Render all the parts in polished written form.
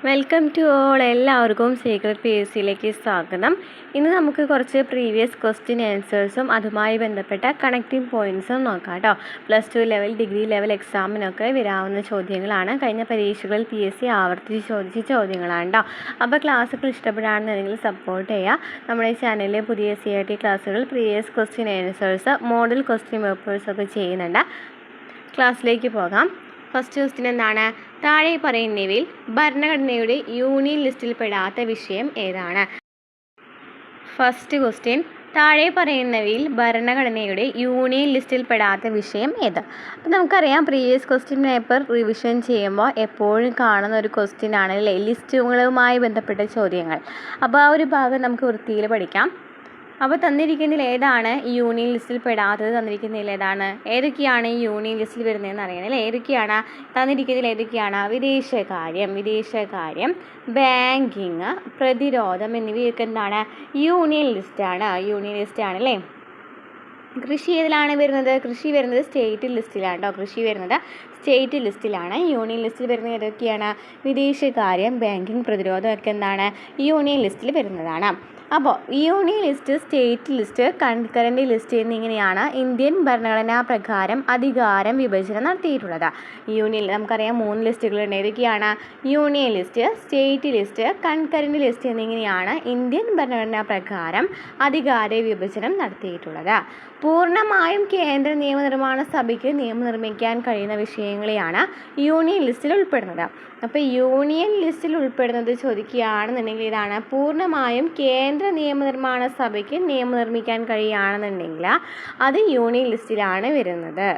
Welcome to all. എല്ലാവർക്കും secret P S സിയിലേക്ക് സ്വാഗതം. ഇന്ന് നമുക്ക് കുറച്ച് പ്രീവിയസ് ക്വസ്റ്റ്യൻ ആൻസേഴ്സും അതുമായി ബന്ധപ്പെട്ട കണക്റ്റിംഗ് പോയിൻറ്റ്സും നോക്കാം കേട്ടോ. +2 ലെവൽ, ഡിഗ്രി ലെവൽ എക്സാമിനൊക്കെ വരാവുന്ന ചോദ്യങ്ങളാണ്. കഴിഞ്ഞ പരീക്ഷകളിൽ പി എസ് സി ആവർത്തിച്ച് ചോദിച്ച ചോദ്യങ്ങളാണ് കേട്ടോ. അപ്പോൾ ക്ലാസ്സുകൾ ഇഷ്ടപ്പെടുകയാണെന്നുണ്ടെങ്കിൽ സപ്പോർട്ട് ചെയ്യുക. നമ്മുടെ ചാനലിലെ പുതിയ CRT ക്ലാസ്സുകൾ previous question answers, model question papers ഒക്കെ ചെയ്യുന്നുണ്ട്. ക്ലാസ്സിലേക്ക് പോകാം. ഫസ്റ്റ് ക്വസ്റ്റ്യൻ എന്താണ്? താഴെ പറയുന്നവയിൽ ഭരണഘടനയുടെ യൂണിയൻ ലിസ്റ്റിൽ പെടാത്ത വിഷയം ഏതാണ്? ഫസ്റ്റ് ക്വസ്റ്റ്യൻ, താഴെ പറയുന്നവയിൽ ഭരണഘടനയുടെ യൂണിയൻ ലിസ്റ്റിൽ പെടാത്ത വിഷയം ഏത്? അപ്പോൾ നമുക്കറിയാം, പ്രീവിയസ് ക്വസ്റ്റ്യൻ പേപ്പർ റിവിഷൻ ചെയ്യുമ്പോൾ എപ്പോഴും കാണുന്ന ഒരു ക്വസ്റ്റ്യൻ ആണ് അല്ലേ, ലിസ്റ്റുകളുമായി ബന്ധപ്പെട്ട ചോദ്യങ്ങൾ. അപ്പോൾ ആ ഒരു ഭാഗം നമുക്ക് വൃത്തിയിൽ പഠിക്കാം. അപ്പോൾ തന്നിരിക്കുന്നതിൽ ഏതാണ് ഈ യൂണിയൻ ലിസ്റ്റിൽ പെടാത്തത്? തന്നിരിക്കുന്നതിൽ ഏതാണ്? ഏതൊക്കെയാണ് ഈ യൂണിയൻ ലിസ്റ്റിൽ വരുന്നതെന്ന് അറിയണം അല്ലേ? ഏതൊക്കെയാണ് തന്നിരിക്കുന്നതിൽ? ഏതൊക്കെയാണ്? വിദേശകാര്യം, ബാങ്കിങ്, പ്രതിരോധം എന്നിവയൊക്കെ എന്താണ്? യൂണിയൻ ലിസ്റ്റാണ് അല്ലേ? കൃഷി ഏതിലാണ് വരുന്നത്? കൃഷി വരുന്നത് സ്റ്റേറ്റ് ലിസ്റ്റിലാണ് കേട്ടോ. കൃഷി വരുന്നത് സ്റ്റേറ്റ് ലിസ്റ്റിലാണ്. യൂണിയൻ ലിസ്റ്റിൽ വരുന്നത് ഏതൊക്കെയാണ്? വിദേശകാര്യം, ബാങ്കിങ്, പ്രതിരോധം ഒക്കെ എന്താണ്? യൂണിയൻ ലിസ്റ്റിൽ വരുന്നതാണ്. അപ്പോൾ union list, state list, concurrent list എന്നിങ്ങനെയാണ് ഇന്ത്യൻ ഭരണഘടനാ പ്രകാരം അധികാരം വിഭജനം നടത്തിയിട്ടുള്ളത്. യൂണിയൻ നമുക്കറിയാം 3 ലിസ്റ്റുകളുണ്ട്. ഏതൊക്കെയാണ്? Union list, state list, concurrent list എന്നിങ്ങനെയാണ് ഇന്ത്യൻ ഭരണഘടനാ പ്രകാരം അധികാര വിഭജനം നടത്തിയിട്ടുള്ളത്. പൂർണ്ണമായും കേന്ദ്ര നിയമനിർമ്മാണ സഭയ്ക്ക് നിയമം നിർമ്മിക്കാൻ കഴിയുന്ന വിഷയങ്ങളെയാണ് യൂണിയൻ ലിസ്റ്റിൽ ഉൾപ്പെടുന്നത്. അപ്പോൾ യൂണിയൻ ലിസ്റ്റിൽ ഉൾപ്പെടുന്നത് ചോദിക്കുകയാണെന്നുണ്ടെങ്കിൽ ഇതാണ്: പൂർണ്ണമായും കേന്ദ്ര നിയമനിർമ്മാണ സഭയ്ക്ക് നിയമം നിർമ്മിക്കാൻ കഴിയുകയാണെന്നുണ്ടെങ്കിൽ അത് യൂണിയൻ ലിസ്റ്റിലാണ് വരുന്നത്.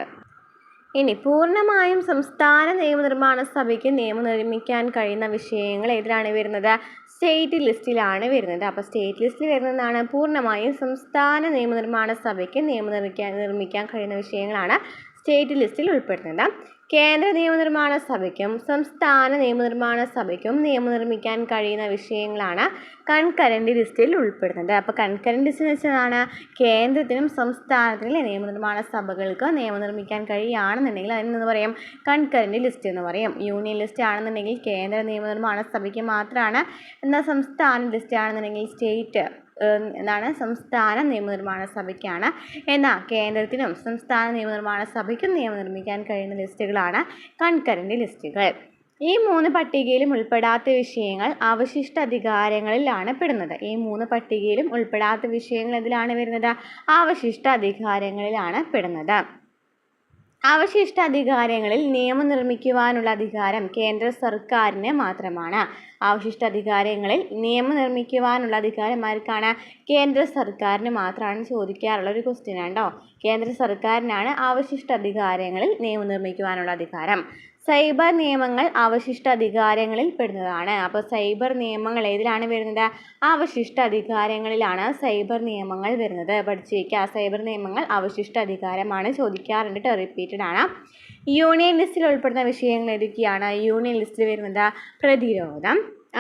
ഇനി പൂർണ്ണമായും സംസ്ഥാന നിയമനിർമ്മാണ സഭയ്ക്ക് നിയമം നിർമ്മിക്കാൻ കഴിയുന്ന വിഷയങ്ങൾ ഏതിലാണ് വരുന്നത്? സ്റ്റേറ്റ് ലിസ്റ്റിലാണ് വരുന്നത്. അപ്പോൾ സ്റ്റേറ്റ് ലിസ്റ്റിൽ വരുന്നതാണ് പൂർണ്ണമായും സംസ്ഥാന നിയമനിർമ്മാണ സഭയ്ക്ക് നിയമം നിർമ്മിക്കാൻ കഴിയുന്ന വിഷയങ്ങളാണ് സ്റ്റേറ്റ് ലിസ്റ്റിൽ ഉൾപ്പെടുന്നത്. കേന്ദ്ര നിയമനിർമ്മാണ സഭയ്ക്കും സംസ്ഥാന നിയമനിർമ്മാണ സഭയ്ക്കും നിയമം നിർമ്മിക്കാൻ കഴിയുന്ന വിഷയങ്ങളാണ് കൺകറൻറ്റ് ലിസ്റ്റിൽ ഉൾപ്പെടുന്നത്. അപ്പോൾ കൺകറൻറ്റ് ലിസ്റ്റ് എന്ന് വെച്ചതാണ് കേന്ദ്രത്തിനും സംസ്ഥാനത്തിനും നിയമനിർമ്മാണ സഭകൾക്ക് നിയമം നിർമ്മിക്കാൻ കഴിയുകയാണെന്നുണ്ടെങ്കിൽ അതിനെന്ന് പറയും കൺകറൻറ്റ് ലിസ്റ്റ് എന്ന് പറയും. യൂണിയൻ ലിസ്റ്റ് ആണെന്നുണ്ടെങ്കിൽ കേന്ദ്ര നിയമനിർമ്മാണ സഭയ്ക്ക് മാത്രമാണ്. എന്നാൽ സംസ്ഥാന ലിസ്റ്റ് ആണെന്നുണ്ടെങ്കിൽ സംസ്ഥാന നിയമനിർമ്മാണ സഭയ്ക്കാണ്. എന്നാൽ കേന്ദ്രത്തിനും സംസ്ഥാന നിയമനിർമ്മാണ സഭയ്ക്കും നിയമം നിർമ്മിക്കാൻ കഴിയുന്ന ലിസ്റ്റുകളാണ് കൺകറൻറ്റ് ലിസ്റ്റുകൾ. ഈ 3 പട്ടികയിലും ഉൾപ്പെടാത്ത വിഷയങ്ങൾ അവശിഷ്ട അധികാരങ്ങളിലാണ് പെടുന്നത്. ഈ 3 പട്ടികയിലും ഉൾപ്പെടാത്ത വിഷയങ്ങൾ ഇതിലാണ് വരുന്നത്? അവശിഷ്ട അധികാരങ്ങളിലാണ് പെടുന്നത്. അവശിഷ്ട അധികാരങ്ങളിൽ നിയമം നിർമ്മിക്കുവാനുള്ള അധികാരം കേന്ദ്ര സർക്കാരിന് മാത്രമാണ്. അവശിഷ്ട അധികാരങ്ങളിൽ നിയമം നിർമ്മിക്കുവാനുള്ള അധികാരം ആർക്കാണ്? കേന്ദ്ര സർക്കാരിന് മാത്രമാണ്. ചോദിക്കാറുള്ള ഒരു ക്വസ്റ്റ്യൻ ആണോ. കേന്ദ്ര സർക്കാരിനാണ് അവശിഷ്ട അധികാരങ്ങളിൽ നിയമം നിർമ്മിക്കുവാനുള്ള അധികാരം. സൈബർ നിയമങ്ങൾ അവശിഷ്ട അധികാരങ്ങളിൽ പെടുന്നതാണ്. അപ്പോൾ സൈബർ നിയമങ്ങൾ ഏതിലാണ് വരുന്നത്? അവശിഷ്ട അധികാരങ്ങളിലാണ് സൈബർ നിയമങ്ങൾ വരുന്നത്. പഠിച്ചു വയ്ക്കുക. സൈബർ നിയമങ്ങൾ അവശിഷ്ട അധികാരമാണ്. ചോദിക്കാറുണ്ട്, റിപ്പീറ്റഡ് ആണ്. യൂണിയൻ ലിസ്റ്റിൽ ഉൾപ്പെടുന്ന വിഷയങ്ങൾ ഏതൊക്കെയാണ്? യൂണിയൻ ലിസ്റ്റിൽ വരുന്നത് പ്രതിരോധം,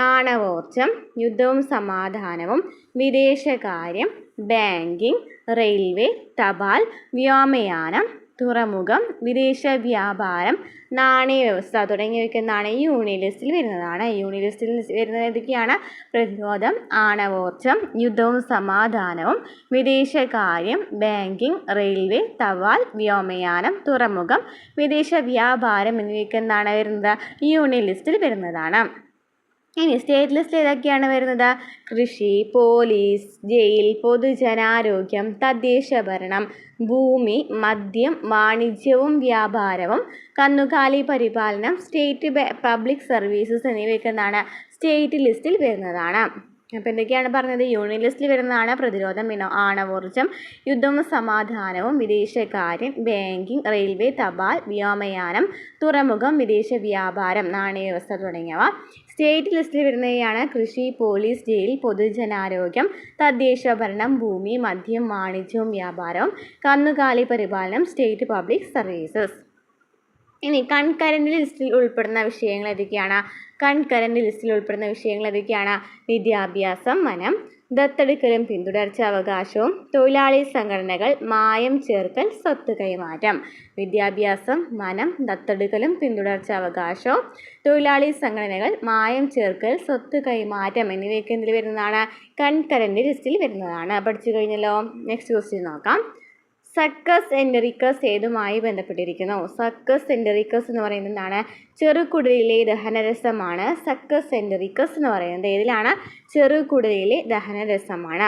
ആണവോർജം, യുദ്ധവും സമാധാനവും, വിദേശകാര്യം, ബാങ്കിങ്, റെയിൽവേ, തപാൽ, വ്യോമയാനം, തുറമുഖം, വിദേശ വ്യാപാരം, നാണയ വ്യവസ്ഥ തുടങ്ങിയവയ്ക്ക് എന്താണ്? യൂണിയൻ ലിസ്റ്റിൽ വരുന്നതാണ്. യൂണിയൻ ലിസ്റ്റിൽ വരുന്നത് ഏതൊക്കെയാണ്? പ്രതിരോധം, ആണവോർജം, യുദ്ധവും സമാധാനവും, വിദേശകാര്യം, ബാങ്കിങ്, റെയിൽവേ, തപാൽ, വ്യോമയാനം, തുറമുഖം, വിദേശ വ്യാപാരം എന്നിവയ്ക്ക് എന്താണ് വരുന്നത്? യൂണിയൻ ലിസ്റ്റിൽ വരുന്നതാണ്. ഇനി സ്റ്റേറ്റ് ലിസ്റ്റ് ഏതൊക്കെയാണ് വരുന്നത്? കൃഷി, പോലീസ്, ജയിൽ, പൊതുജനാരോഗ്യം, തദ്ദേശ ഭരണം, ഭൂമി, മദ്യം, വാണിജ്യവും വ്യാപാരവും, കന്നുകാലി പരിപാലനം, സ്റ്റേറ്റ് പബ്ലിക് സർവീസസ് എന്നിവയൊക്കെ എന്താണ്? സ്റ്റേറ്റ് ലിസ്റ്റിൽ വരുന്നതാണ്. അപ്പോൾ എന്തൊക്കെയാണ് പറഞ്ഞത്? യൂണിയൻ ലിസ്റ്റിൽ വരുന്നതാണ് പ്രതിരോധം, ആണവോർജം, യുദ്ധവും സമാധാനവും, വിദേശകാര്യം, ബാങ്കിങ്, റെയിൽവേ, തപാൽ, വ്യോമയാനം, തുറമുഖം, വിദേശ വ്യാപാരം, നാണയ വ്യവസ്ഥ തുടങ്ങിയവ. സ്റ്റേറ്റ് ലിസ്റ്റിൽ വരുന്നവയാണ് കൃഷി, പോലീസ്, ജയിൽ, പൊതുജനാരോഗ്യം, തദ്ദേശ ഭരണം, ഭൂമി, മദ്യം, വാണിജ്യവും വ്യാപാരവും, കന്നുകാലി പരിപാലനം, സ്റ്റേറ്റ് പബ്ലിക് സർവീസസ്. ഇനി കൺകറന്റ് ലിസ്റ്റിൽ ഉൾപ്പെടുന്ന വിഷയങ്ങൾ ഏതൊക്കെയാണ്? കൺകറന്റ് ലിസ്റ്റിൽ ഉൾപ്പെടുന്ന വിഷയങ്ങൾ ഏതൊക്കെയാണ്? വിദ്യാഭ്യാസം, വനം, ദത്തെടുക്കലും പിന്തുടർച്ചാവകാശവും, തൊഴിലാളി സംഘടനകൾ, മായം ചേർക്കൽ, സ്വത്ത് കൈമാറ്റം. വിദ്യാഭ്യാസം, വനം, ദത്തെടുക്കലും പിന്തുടർച്ചാവകാശവും, തൊഴിലാളി സംഘടനകൾ, മായം ചേർക്കൽ, സ്വത്ത് കൈമാറ്റം എന്നിവയൊക്കെ എന്തിൽ വരുന്നതാണ്? കൺകറന്റ് ലിസ്റ്റിൽ വരുന്നതാണ്. പഠിച്ചു കഴിഞ്ഞല്ലോ. നെക്സ്റ്റ് ക്വസ്റ്റ്യൻ നോക്കാം. സക്കസ് എൻഡറിക്കസ് ഏതുമായി ബന്ധപ്പെട്ടിരിക്കുന്നു? സക്കസ് എൻഡറിക്കസ് എന്ന് പറയുന്നത് എന്താണ്? ചെറുകുടലിലെ ദഹനരസമാണ്. സക്കസ് എൻഡറിക്കസ് എന്ന് പറയുന്നത് ഏതിലാണ്? ചെറുകുടലിലെ ദഹനരസമാണ്.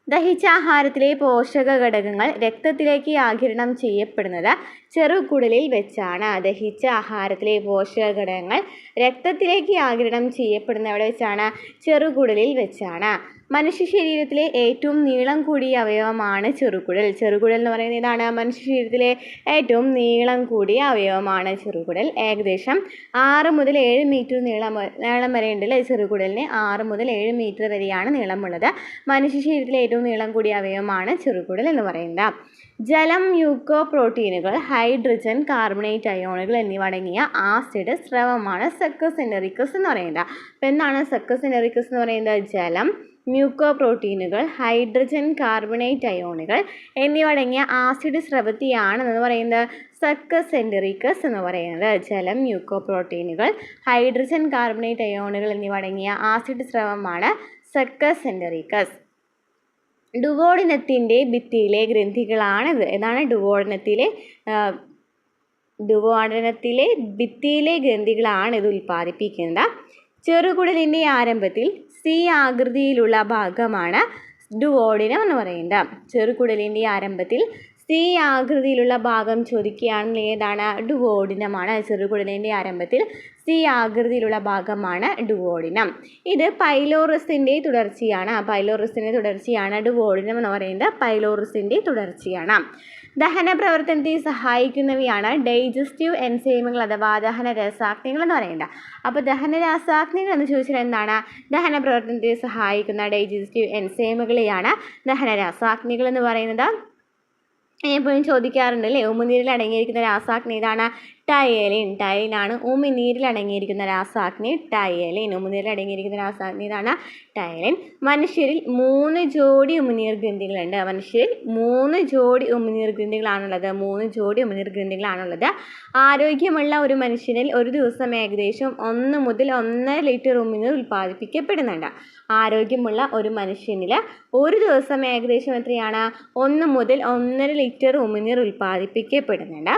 ദഹിച്ച ആഹാരത്തിലെ പോഷക ഘടകങ്ങൾ രക്തത്തിലേക്ക് ആഗിരണം ചെയ്യപ്പെടുന്നത് ചെറുകുടലിൽ വെച്ചാണ്. ദഹിച്ച ആഹാരത്തിലെ പോഷക ഘടകങ്ങൾ രക്തത്തിലേക്ക് ആഗിരണം ചെയ്യപ്പെടുന്നത് എവിടെ വെച്ചാണ്? ചെറുകുടലിൽ വെച്ചാണ്. മനുഷ്യ ശരീരത്തിലെ ഏറ്റവും നീളം കൂടിയ അവയവമാണ് ചെറുകുടൽ. ചെറുകുടൽ എന്ന് പറയുന്നത് ഏതാണ്? മനുഷ്യ ശരീരത്തിലെ ഏറ്റവും നീളം കൂടിയ അവയവമാണ് ചെറുകുടൽ. ഏകദേശം 6 മുതൽ 7 മീറ്റർ നീളം വരെ ഉണ്ട് അല്ലേ ചെറുകുടലിന്? 6 മുതൽ 7 മീറ്റർ വരെയാണ് നീളമുള്ളത്. മനുഷ്യ ശരീരത്തിലെ ഏറ്റവും നീളം കൂടിയ അവയവമാണ് ചെറുകുടൽ എന്ന് പറയുന്നത്. ജലം, മ്യൂക്കോ പ്രോട്ടീനുകൾ, ഹൈഡ്രജൻ, കാർബണേറ്റ് അയോണുകൾ എന്നിവ അടങ്ങിയ ആസിഡ് സ്രവമാണ് സക്കസ് എൻഡറിക്കസ് എന്ന് പറയുന്നത്. അപ്പോൾ എന്താണ് സക്കസ് എൻഡറിക്കസ് എന്ന് പറയുന്നത്? ജലം, മ്യൂക്കോ പ്രോട്ടീനുകൾ, ഹൈഡ്രജൻ, കാർബണേറ്റ് അയോണുകൾ എന്നിവ അടങ്ങിയ ആസിഡ് സ്രവത്തെയാണ് എന്ന് പറയുന്നത് സക്കസ് എൻഡറിക്കസ് എന്ന് പറയുന്നത്. ജലം, മ്യൂക്കോ പ്രോട്ടീനുകൾ, ഹൈഡ്രജൻ, കാർബണേറ്റ് അയോണുകൾ എന്നിവ അടങ്ങിയ ആസിഡ് സ്രവമാണ് സക്കസ് എൻഡറിക്കസ്. ഡുവോഡിനത്തിൻ്റെ ഭിത്തിയിലെ ഗ്രന്ഥികളാണിത്. ഏതാണ്? ഡുവോഡിനത്തിലെ ഭിത്തിയിലെ ഗ്രന്ഥികളാണ് ഇത് ഉൽപ്പാദിപ്പിക്കുന്നത്. ചെറുകുടലിൻ്റെ ആരംഭത്തിൽ സി ആകൃതിയിലുള്ള ഭാഗമാണ് ഡുവോഡിനം എന്ന് പറയുന്നത്. ചെറുകുടലിൻ്റെ ആരംഭത്തിൽ സി ആകൃതിയിലുള്ള ഭാഗം ചോദിക്കുകയാണെങ്കിൽ ഏതാണ്? ഡുവോഡിനമാണ്. ചെറുകുടലിൻ്റെ ആരംഭത്തിൽ സി ആകൃതിയിലുള്ള ഭാഗമാണ് ഡുവോഡിനം. ഇത് പൈലോറസിൻ്റെ തുടർച്ചയാണ്. പൈലോറസിൻ്റെ തുടർച്ചയാണ് ഡുവോഡിനം എന്ന് പറയുന്നത്. പൈലോറസിൻ്റെ തുടർച്ചയാണ്. ദഹന പ്രവർത്തനത്തെ സഹായിക്കുന്നവയാണ് ഡൈജസ്റ്റീവ് എൻസൈമുകൾ അഥവാ ദഹന രസാഗ്നികൾ എന്ന് പറയുന്നത്. അപ്പോൾ ദഹന രസാഗ്നികൾ എന്ന് ചോദിച്ചാൽ എന്താണ്? ദഹന പ്രവർത്തനത്തെ സഹായിക്കുന്ന ഡൈജസ്റ്റീവ് എൻസൈമുകളെയാണ് ദഹന രസാഗ്നികൾ എന്ന് പറയുന്നത്. എപ്പോഴും ചോദിക്കാറുണ്ട് അല്ലേ? ഉമിനീരിൽ അടങ്ങിയിരിക്കുന്ന രാസാഗ്നി ഏതാണ്? ടയലിൻ. ടയലിനാണ് ഉമിനീരിൽ അടങ്ങിയിരിക്കുന്ന രാസാഗ്നി. ടയലിൻ. ഉമിനീരിൽ അടങ്ങിയിരിക്കുന്ന രാസാഗ്നി ഇതാണ് ടയലിൻ. മനുഷ്യരിൽ 3 ജോഡി ഉമിനീർ ഗ്രന്ഥികളുണ്ട്. മനുഷ്യരിൽ 3 ജോഡി ഉമിനീർ ഗ്രന്ഥികളാണുള്ളത്. 3 ജോഡി ഉമിനീർ ഗ്രന്ഥികളാണുള്ളത്. ആരോഗ്യമുള്ള ഒരു മനുഷ്യനിൽ ഒരു ദിവസം ഏകദേശം 1 മുതൽ 1.5 ലിറ്റർ ഉമിനീർ ഉൽപ്പാദിപ്പിക്കപ്പെടുന്നുണ്ട്. ആരോഗ്യമുള്ള ഒരു മനുഷ്യനിൽ ഒരു ദിവസം ഏകദേശം എത്രയാണ്? 1 മുതൽ 1.5 ലിറ്റർ ഉമിനീർ ഉൽപ്പാദിപ്പിക്കപ്പെടുന്നുണ്ട്.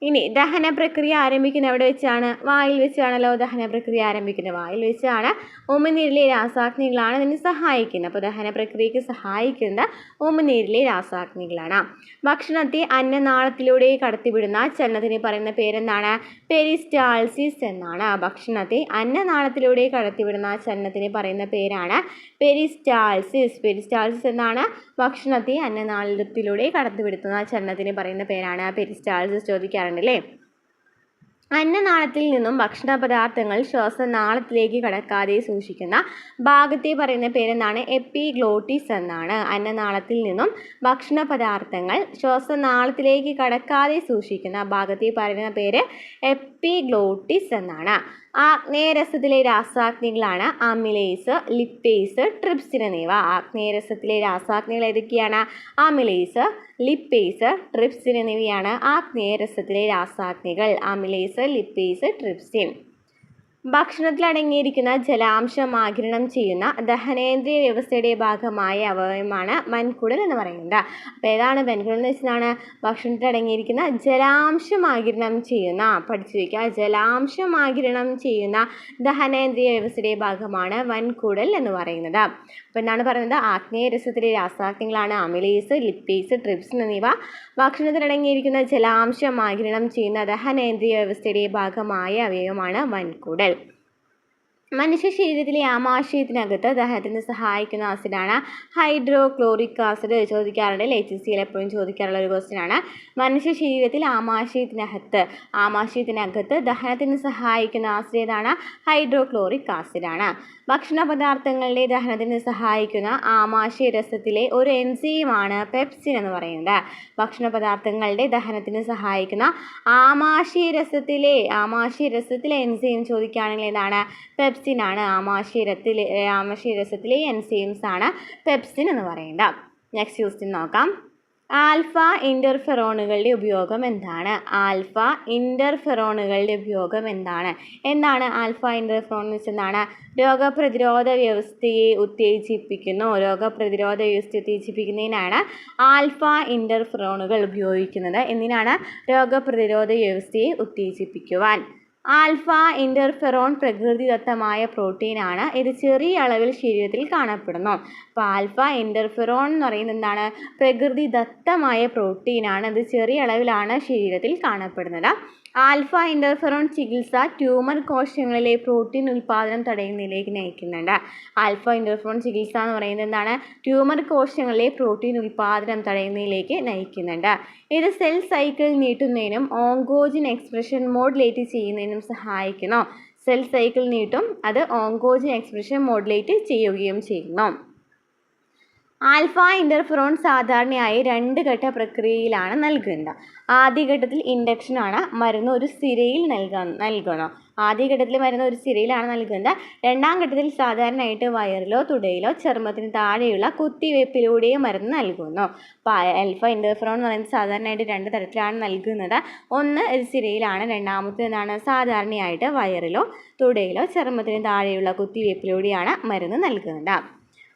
ഇനി ദഹന പ്രക്രിയ ആരംഭിക്കുന്നത് എവിടെ വെച്ചാണ്? വായിൽ വെച്ചാണല്ലോ ദഹന പ്രക്രിയ ആരംഭിക്കുന്നത്. വായിൽ വെച്ചാണ്. ഉമിനീരിലെ രാസാഗ്നികളാണ് ഇതിന് സഹായിക്കുന്നത്. അപ്പോൾ ദഹന പ്രക്രിയയ്ക്ക് സഹായിക്കുന്ന ഉമിനീരിലെ രാസാഗ്നികളാണ്. ഭക്ഷണത്തെ അന്നനാളത്തിലൂടെ കടത്തിവിടുന്ന ചലനത്തിന് പറയുന്ന പേരെന്താണ്? പെരിസ്റ്റാൾസിസ് എന്നാണ്. ഭക്ഷണത്തെ അന്നനാളത്തിലൂടെ കടത്തിവിടുന്ന ചലനത്തിന് പറയുന്ന പേരാണ് പെരിസ്റ്റാൾസിസ്. പെരിസ്റ്റാൾസിസ് എന്നാണ്. ഭക്ഷണത്തെ അന്നനാളത്തിലൂടെ കടത്തിവിടുന്ന ചലനത്തിന് പറയുന്ന പേരാണ് പെരിസ്റ്റാൾസിസ്. ചോദിക്കാറുണ്ട് അല്ലേ? അന്നനാളത്തിൽ നിന്നും ഭക്ഷണ പദാർത്ഥങ്ങൾ ശ്വാസനാളത്തിലേക്ക് കടക്കാതെ സൂക്ഷിക്കുന്ന ഭാഗത്തെ പറയുന്ന പേരെന്താണ്? എപ്പിഗ്ലോട്ടിസ് എന്നാണ്. അന്നനാളത്തിൽ നിന്നും ഭക്ഷണ പദാർത്ഥങ്ങൾ ശ്വാസനാളത്തിലേക്ക് കടക്കാതെ സൂക്ഷിക്കുന്ന ഭാഗത്തെ പറയുന്ന പേര് എപ്പിഗ്ലോട്ടിസ് എന്നാണ്. ആഗ്നേയരസത്തിലെ രാസാഗ്നികളാണ് അമിലേസ്, ലിപ്പേസ്, ട്രിപ്സിൻ എന്നിവ. ആഗ്നേയരസത്തിലെ രാസാഗ്നികൾ ഏതൊക്കെയാണ്? അമിലേസ്, ലിപ്പേസ്, ട്രിപ്സിൻ എന്നിവയാണ് ആഗ്നേയരസത്തിലെ രാസാഗ്നികൾ. Amylase, lipase, trypsin. ഭക്ഷണത്തിൽ അടങ്ങിയിരിക്കുന്ന ജലാംശം ആഗിരണം ചെയ്യുന്ന ദഹനേന്ദ്രിയ വ്യവസ്ഥയുടെ ഭാഗമായ അവയവമാണ് വൻകുടൽ എന്ന് പറയുന്നത്. അപ്പോൾ ഏതാണ് വൻകുടൽ എന്ന് വെച്ചാൽ? ഭക്ഷണത്തിൽ അടങ്ങിയിരിക്കുന്ന ജലാംശം ആഗിരണം ചെയ്യുന്ന, പഠിച്ചു വയ്ക്കുക, ജലാംശം ആഗിരണം ചെയ്യുന്ന ദഹനേന്ദ്രിയ വ്യവസ്ഥയുടെ ഭാഗമാണ് വൻകുടൽ എന്ന് പറയുന്നത്. അപ്പോൾ എന്താണ് പറയുന്നത്? ആഗ്നേയരസത്തിലെ രാസാഗ്നികളാണ് അമിലേസ്, ലിപ്പേസ്, ട്രിപ്സിൻ എന്നിവ. ഭക്ഷണത്തിൽ അടങ്ങിയിരിക്കുന്ന ജലാംശം ആഗിരണം ചെയ്യുന്ന ദഹനേന്ദ്രിയ വ്യവസ്ഥയുടെ ഭാഗമായ അവയവമാണ് വൻകുടൽ. മനുഷ്യ ശരീരത്തിലെ ആമാശയത്തിനകത്ത് ദഹനത്തിന് സഹായിക്കുന്ന ആസിഡാണ് ഹൈഡ്രോക്ലോറിക് ആസിഡ്. ചോദിക്കാറുണ്ട്, HSCയിൽ എപ്പോഴും ചോദിക്കാറുള്ള ഒരു ക്വസ്റ്റ്യനാണ്. മനുഷ്യ ശരീരത്തിൽ ആമാശയത്തിനകത്ത് ദഹനത്തിന് സഹായിക്കുന്ന ആസിഡ് ഏതാണ്? ഹൈഡ്രോക്ലോറിക് ആസിഡാണ്. ഭക്ഷണ പദാർത്ഥങ്ങളുടെ ദഹനത്തിന് സഹായിക്കുന്ന ആമാശയരസത്തിലെ ഒരു എൻസൈമാണ് പെപ്സിൻ എന്ന് പറയുന്നത്. ഭക്ഷണ പദാർത്ഥങ്ങളുടെ ദഹനത്തിന് സഹായിക്കുന്ന ആമാശയരസത്തിലെ എൻസൈം ചോദിക്കുകയാണെങ്കിൽ ഏതാണ്? പെപ്സിൻ ആണ്. ആമാശയരസത്തിലെ എൻസൈംസ് ആണ് പെപ്സിൻ എന്ന് പറയുന്നത്. നെക്സ്റ്റ് ക്വസ്റ്റ്യൻ നോക്കാം. ആൽഫ ഇൻ്റർഫെറോണുകളുടെ ഉപയോഗം എന്താണ്? എന്താണ് ആൽഫ ഇൻ്റർഫെറോൺ എന്ന് വെച്ചാൽ എന്താണ്? രോഗപ്രതിരോധ വ്യവസ്ഥയെ ഉത്തേജിപ്പിക്കുന്നതിനാണ് ആൽഫ ഇൻ്റർഫെറോണുകൾ ഉപയോഗിക്കുന്നത്. എന്തിനാണ്? രോഗപ്രതിരോധ വ്യവസ്ഥയെ ഉത്തേജിപ്പിക്കുവാൻ. ആൽഫ ഇൻ്റർഫെറോൺ പ്രകൃതിദത്തമായ പ്രോട്ടീനാണ്. ഇത് ചെറിയ അളവിൽ ശരീരത്തിൽ കാണപ്പെടുന്നു. അപ്പോൾ ആൽഫ ഇൻ്റർഫെറോൺ എന്ന് പറയുന്നത് എന്താണ്? പ്രകൃതിദത്തമായ പ്രോട്ടീനാണ്. ഇത് ചെറിയ അളവിലാണ് ശരീരത്തിൽ കാണപ്പെടുന്നത്. ആൽഫ ഇൻ്റർഫെറോൺ ചികിത്സ ട്യൂമർ കോശങ്ങളിലെ പ്രോട്ടീൻ ഉൽപ്പാദനം തടയുന്നതിലേക്ക് നയിക്കുന്നുണ്ട്. ആൽഫ ഇൻ്റർഫെറോൺ ചികിത്സ എന്ന് പറയുന്നത് എന്താണ്? ട്യൂമർ കോശങ്ങളിലെ പ്രോട്ടീൻ ഉൽപ്പാദനം തടയുന്നതിലേക്ക് നയിക്കുന്നുണ്ട്. ഇത് സെൽ സൈക്കിൾ നീട്ടുന്നതിനും ഓങ്കോജിൻ എക്സ്പ്രഷൻ മോഡുലേറ്റ് ചെയ്യുന്നതിനും സഹായിക്കുന്നു. സെൽ സൈക്കിൾ നീട്ടും, അത് ഓങ്കോജിൻ എക്സ്പ്രഷൻ മോഡുലേറ്റ് ചെയ്യുകയും ചെയ്യുന്നു. ആൽഫ ഇൻ്റർഫെറോൺ സാധാരണയായി 2 ഘട്ട പ്രക്രിയയിലാണ് നൽകുന്നത്. ആദ്യഘട്ടത്തിൽ ഇൻഡക്ഷനാണ്. മരുന്ന് ഒരു സിരയിൽ നൽകണം. ആദ്യഘട്ടത്തിൽ മരുന്ന് ഒരു സിരയിലാണ് നൽകുന്നത്. രണ്ടാം ഘട്ടത്തിൽ സാധാരണയായിട്ട് വയറിലോ തുടയിലോ ചർമ്മത്തിന് താഴെയുള്ള കുത്തിവയ്പ്പിലൂടെയും മരുന്ന് നൽകുന്നു. അപ്പോൾ ആൽഫ ഇൻ്റർഫെറോൺ എന്ന് പറയുന്നത് സാധാരണയായിട്ട് 2 തരത്തിലാണ് നൽകുന്നത്. ഒന്ന് ഒരു സിരയിലാണ്, രണ്ടാമത്തേതാണ് സാധാരണയായിട്ട് വയറിലോ തുടയിലോ ചർമ്മത്തിന് താഴെയുള്ള കുത്തിവയ്പ്പിലൂടെയാണ് മരുന്ന് നൽകുന്നത്.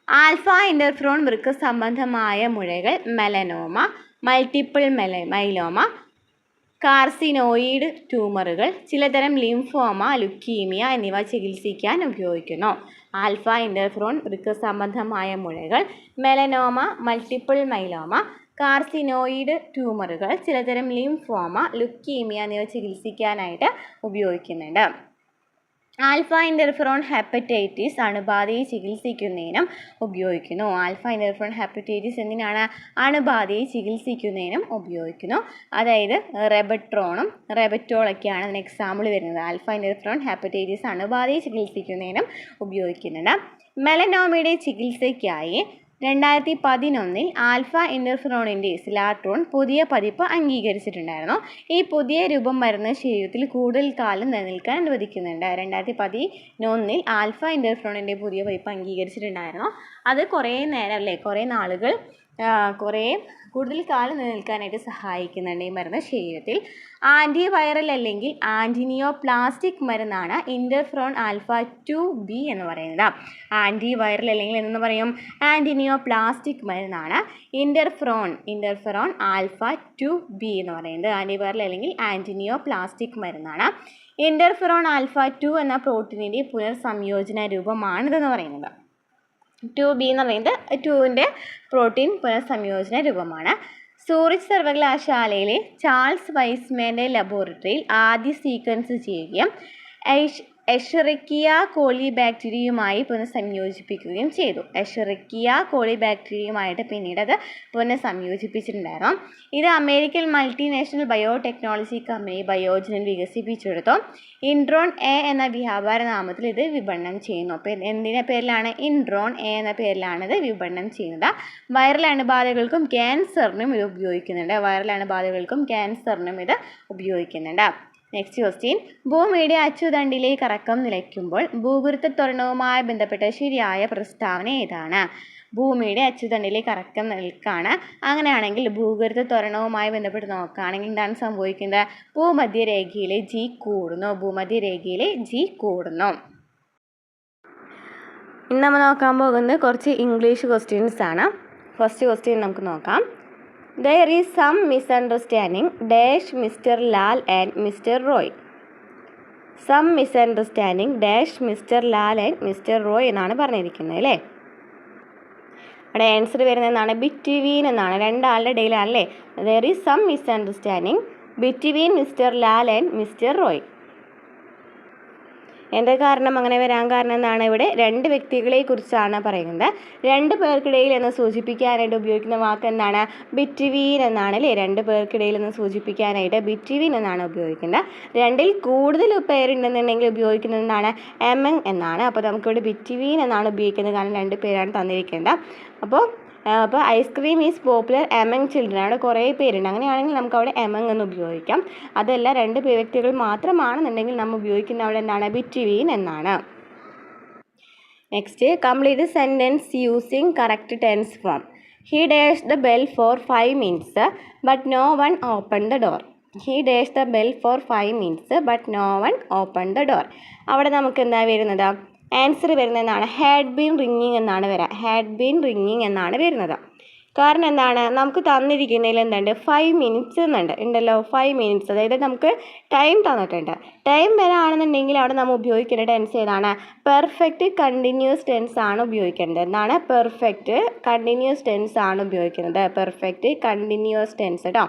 ആൽഫ ഇൻ്റർഫെറോൺ വൃക്ക സംബന്ധമായ മുഴകൾ, മെലനോമ, മൾട്ടിപ്പിൾ മൈലോമ, കാർസിനോയിഡ് ട്യൂമറുകൾ, ചിലതരം ലിംഫോമ, ലുക്കീമിയ എന്നിവ ചികിത്സിക്കാൻ ഉപയോഗിക്കുന്നു. ആൽഫ ഇൻ്റർഫെറോൺ വൃക്ക സംബന്ധമായ മുഴകൾ, മെലനോമ, മൾട്ടിപ്പിൾ മൈലോമ, കാർസിനോയിഡ് ട്യൂമറുകൾ, ചിലതരം ലിംഫോമ, ലുക്കീമിയ എന്നിവ ചികിത്സിക്കാനായിട്ട് ഉപയോഗിക്കുന്നുണ്ട്. ആൽഫ ഇൻ്റർഫെറോൺ ഹെപ്പറ്റൈറ്റിസ് അണുബാധയെ ചികിത്സിക്കുന്നതിനും ഉപയോഗിക്കുന്നു. ആൽഫ ഇൻ്റർഫെറോൺ ഹെപ്പറ്റൈറ്റിസ് എന്തിനാണ്? അണുബാധയെ ചികിത്സിക്കുന്നതിനും ഉപയോഗിക്കുന്നു. അതായത് റെബട്രോണും റെബറ്റോളൊക്കെയാണ് അതിന് എക്സാമ്പിൾ വരുന്നത്. ആൽഫ ഇൻ്റർഫെറോൺ ഹെപ്പറ്റൈറ്റിസ് അണുബാധയെ ചികിത്സിക്കുന്നതിനും ഉപയോഗിക്കുന്നുണ്ട്. മെലനോമയുടെ ചികിത്സയ്ക്കായി 2011 ആൽഫ ഇൻ്റർഫെറോണിൻ്റെ സിലാട്രോൺ പുതിയ പതിപ്പ് അംഗീകരിച്ചിട്ടുണ്ടായിരുന്നു. ഈ പുതിയ രൂപം മരുന്ന് ശരീരത്തിൽ കൂടുതൽ കാലം നിലനിൽക്കാൻ അനുവദിക്കുന്നുണ്ട്. 2011 ആൽഫ ഇൻ്റർഫെറോണിൻ്റെ പുതിയ പതിപ്പ് അംഗീകരിച്ചിട്ടുണ്ടായിരുന്നു. അത് കുറേ നാളുകൾ കൂടുതൽ കാലം നിലനിൽക്കാനായിട്ട് സഹായിക്കുന്നുണ്ട് ഈ മരുന്ന് ശരീരത്തിൽ. ആൻറ്റിവൈറൽ അല്ലെങ്കിൽ ആൻറ്റിനിയോപ്ലാസ്റ്റിക് മരുന്നാണ് ഇൻ്റർഫെറോൺ ആൽഫ 2B എന്ന് പറയുന്നത്. ആൻറ്റിവൈറൽ അല്ലെങ്കിൽ എന്ന് പറയും ആൻറ്റിനിയോപ്ലാസ്റ്റിക് മരുന്നാണ് ഇൻ്റർഫെറോൺ ആൽഫ 2B എന്ന് പറയുന്നത്. ആൻറ്റിവൈറൽ അല്ലെങ്കിൽ ആൻറ്റിനിയോപ്ലാസ്റ്റിക് മരുന്നാണ്. ഇൻ്റർഫെറോൺ ആൽഫ 2 എന്ന പ്രോട്ടീനിൻ്റെ പുനർസംയോജന രൂപമാണിതെന്ന് പറയുന്നത്. 2B എന്ന് പറയുന്നത് 2ൻ്റെ പ്രോട്ടീൻ പുനർസംയോജന രൂപമാണ്. സൂറിച്ച് സർവകലാശാലയിലെ ചാൾസ് വൈസ്മാൻ്റെ ലബോറട്ടറിയിൽ ആദ്യ സീക്വൻസ് ചെയ്യുകയും എഷറിക്കിയ കോളി ബാക്ടീരിയയുമായി പുനഃസംയോജിപ്പിക്കുകയും ചെയ്തു. എഷറിക്കിയ കോളി ബാക്ടീരിയയുമായിട്ട് പിന്നീട് അത് പുനഃസംയോജിപ്പിച്ചിട്ടുണ്ടായിരുന്നു. ഇത് അമേരിക്കൻ മൾട്ടിനാഷണൽ ബയോടെക്നോളജി കമ്പനി ബയോജനിൽ വികസിപ്പിച്ചെടുത്തു. ഇൻട്രോൺ എ എന്ന വ്യാപാര നാമത്തിൽ ഇത് വിപണനം ചെയ്യുന്നു. അപ്പോൾ എന്തിൻ്റെ പേരിലാണ്? ഇൻട്രോൺ എ എന്ന പേരിലാണ് ഇത് വിപണനം ചെയ്യുന്നത്. വൈറൽ അണുബാധകൾക്കും ക്യാൻസറിനും ഇത് ഉപയോഗിക്കുന്നുണ്ട്. Next question. ഭൂമിയുടെ അച്ചുതണ്ടിലെ കറക്കം നിലയ്ക്കുമ്പോൾ ഭൂഗുരുത്വ ത്വരണവുമായി ബന്ധപ്പെട്ട ശരിയായ പ്രസ്താവന ഏതാണ്? ഭൂമിയുടെ അച്ചുതണ്ടിലെ കറക്കം നിൽക്കാണ്. അങ്ങനെയാണെങ്കിൽ ഭൂഗുരുത്വ ത്വരണവുമായി ബന്ധപ്പെട്ട് നോക്കുകയാണെങ്കിൽ എന്താണ് സംഭവിക്കുന്നത്? ഭൂമധ്യരേഖയിലെ G കൂടുന്നു. ഇന്ന് നമ്മൾ നോക്കാൻ പോകുന്നത് കുറച്ച് ഇംഗ്ലീഷ് ക്വസ്റ്റ്യൻസ് ആണ്. ഫസ്റ്റ് ക്വസ്റ്റ്യൻ നമുക്ക് നോക്കാം. There is some misunderstanding dash Mr. Lal and Mr. Roy. Some misunderstanding dash Mr. Lal and Mr. Roy എന്നാണ് പറഞ്ഞിരിക്കുന്നത് അല്ലേ? അവിടെ ആൻസർ വരുന്നത് എന്താണ്? ബിറ്റ്വീൻ എന്നാണ്. രണ്ടാളുടെ ഇടയിലാണല്ലേ. There is some misunderstanding between Mr. Lal and Mr. Roy. എന്താ കാരണം അങ്ങനെ വരാൻ കാരണം എന്താണ്? ഇവിടെ രണ്ട് വ്യക്തികളെ കുറിച്ചാണ് പറയുന്നത്. രണ്ട് പേർക്കിടയിൽ എന്ന് സൂചിപ്പിക്കാനായിട്ട് ഉപയോഗിക്കുന്ന വാക്ക് എന്താണ്? ബിറ്റ്വീൻ എന്നാണ് അല്ലേ? രണ്ട് പേർക്കിടയിൽ എന്ന് സൂചിപ്പിക്കാനായിട്ട് ബിറ്റ്വീൻ എന്നാണ് ഉപയോഗിക്കുന്നത്. രണ്ടിൽ കൂടുതൽ പേരുണ്ടെന്നുണ്ടെങ്കിൽ ഉപയോഗിക്കുന്നത് എന്താണ്? എമംഗ് എന്നാണ്. അപ്പോൾ നമുക്കിവിടെ ബിറ്റ്വീൻ എന്നാണ് ഉപയോഗിക്കുന്നത്, കാരണം രണ്ട് പേരാണ് തന്നിരിക്കുന്നത്. അപ്പോൾ ice cream is popular among children, അവിടെ കുറേ പേരുണ്ട്. അങ്ങനെയാണെങ്കിൽ നമുക്ക് അവിടെ എമംഗ് എന്ന് ഉപയോഗിക്കാം. അതല്ല രണ്ട് വ്യക്തികൾ മാത്രമാണെന്നുണ്ടെങ്കിൽ നമ്മൾ ഉപയോഗിക്കുന്ന അവിടെ എന്താണ്? ബിറ്റ്വീൻ എന്നാണ്. Next, complete sentence using correct tense form. He dash the bell for 5 minutes but no one open the door. He dash the bell for 5 minutes but no one open the door. അവിടെ നമുക്ക് എന്താ വരുന്നത്? Answer വരുന്നത് എന്താണ്? Had been റിങ്ങിങ് എന്നാണ് വരിക. Had been റിങ്ങിങ് എന്നാണ് വരുന്നത്. കാരണം എന്താണ്? നമുക്ക് തന്നിരിക്കുന്നതിൽ എന്തുണ്ട്? 5 minutes ഉണ്ടല്ലോ. 5 minutes, അതായത് നമുക്ക് ടൈം തന്നിട്ടുണ്ട്. ടൈം വരാണെന്നുണ്ടെങ്കിൽ അവിടെ നമ്മൾ ഉപയോഗിക്കേണ്ട ടെൻസ് ഏതാണ്? പെർഫെക്റ്റ് കണ്ടിന്യൂസ് ടെൻസ് ആണ് ഉപയോഗിക്കേണ്ടത്. എന്താണ്? പെർഫെക്റ്റ് കണ്ടിന്യൂസ് ടെൻസ് ആണ് ഉപയോഗിക്കുന്നത്. പെർഫെക്റ്റ് കണ്ടിന്യൂസ് ടെൻസ് കേട്ടോ.